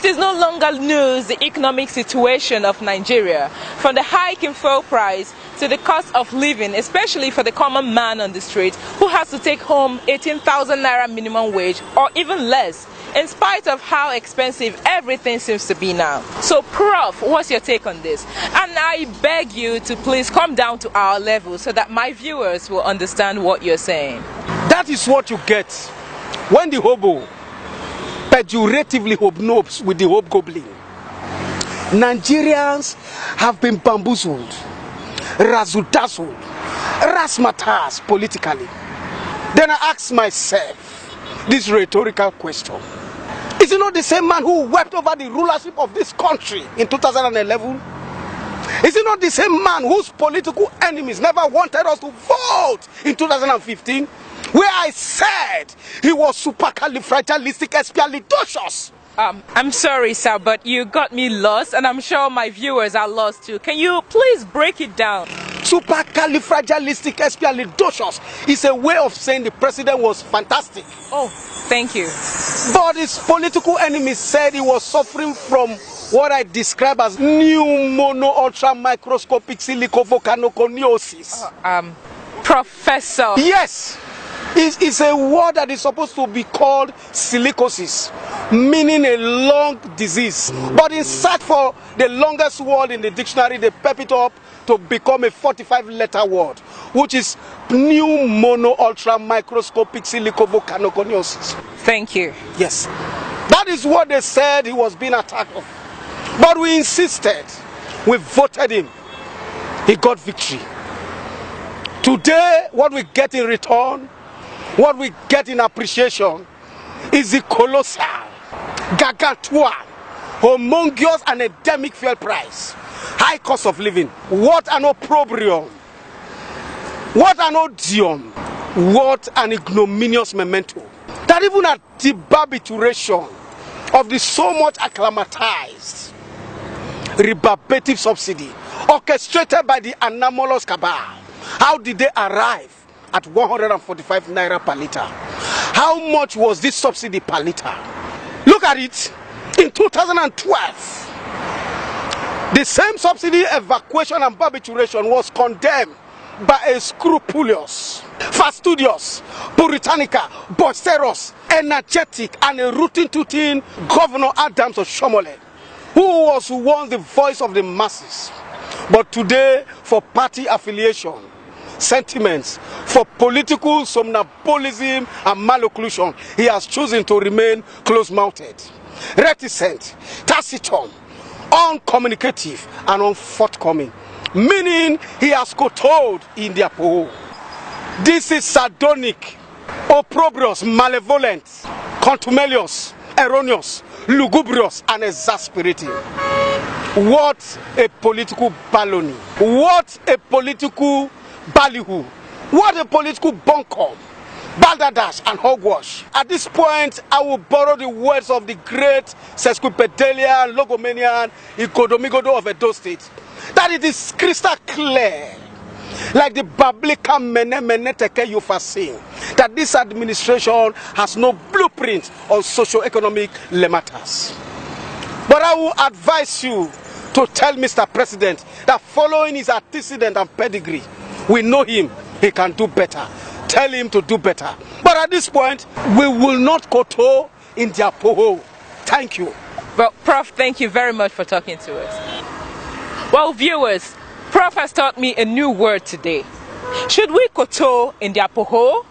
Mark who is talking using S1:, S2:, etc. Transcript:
S1: It is no longer news, the economic situation of Nigeria, from the hike in fuel price to the cost of living, especially for the common man on the street who has to take home 18,000 naira minimum wage or even less, in spite of how expensive everything seems to be now. So Prof, what's your take on this? And I beg you to please come down to our level so that my viewers will understand what you're saying.
S2: That is what you get when the hobo pejoratively hobnobs with the hobgoblin. Nigerians have been bamboozled, razzle-dazzled, razzmatazz politically. Then I ask myself this rhetorical question. Is it not the same man who wept over the rulership of this country in 2011? Is it not the same man whose political enemies never wanted us to vote in 2015? Where I said he was supercalifragilisticexpialidocious.
S1: I'm sorry, sir, but you got me lost, and I'm sure my viewers are lost too. Can you please break it down?
S2: Supercalifragilisticexpialidocious is a way of saying the president was fantastic.
S1: Oh, thank you.
S2: But his political enemies said he was suffering from what I describe as new mono-ultra microscopic silicovolcanoconiosis.
S1: Professor.
S2: Yes. It's a word that is supposed to be called silicosis, meaning a lung disease. But in search for the longest word in the dictionary, they pep it up to become a 45-letter word, which is new mono-ultra microscopic silicovolcanoconiosis.
S1: Thank you.
S2: Yes. That is what they said he was being attacked of. But we insisted. We voted him. He got victory. Today, what we get in return, what we get in appreciation, is the colossal, gargantuan, humongous and endemic fuel price, high cost of living. What an opprobrium, what an odium, what an ignominious memento. That even at the barbituration of the so much acclimatized rebarbative subsidy orchestrated by the anomalous cabal, how did they arrive at 145 naira per litre? How much was this subsidy per litre? Look at it. In 2012, the same subsidy evacuation and barbituration was condemned by a scrupulous, fastidious, puritanical, boisterous, energetic, and a rootin' Governor Adams of Shomole, who was once the voice of the masses, but today, for party affiliation, sentiments, for political somnambulism and malocclusion, he has chosen to remain close-mouthed, reticent, taciturn, uncommunicative, and unforthcoming, meaning he has kowtowed in their poho. This is sardonic, opprobrious, malevolent, contumelious, erroneous, lugubrious, and exasperating. What a political baloney. What a political ballyhoo. What a political bunkum, balderdash and hogwash. At this point, I will borrow the words of the great sesquipedalian, logomanian Ikodomigodo of Edo State, that it is crystal clear, like the biblical Menemeneteke Yufasin, that this administration has no blueprint on socio-economic matters. But I will advise you to tell Mr. President that following his antecedent and pedigree, we know him, he can do better. Tell him to do better. But at this point, we will not kowtow in their poho. Thank you.
S1: Well, Prof, thank you very much for talking to us. Well, viewers, Prof has taught me a new word today. Should we kowtow in their poho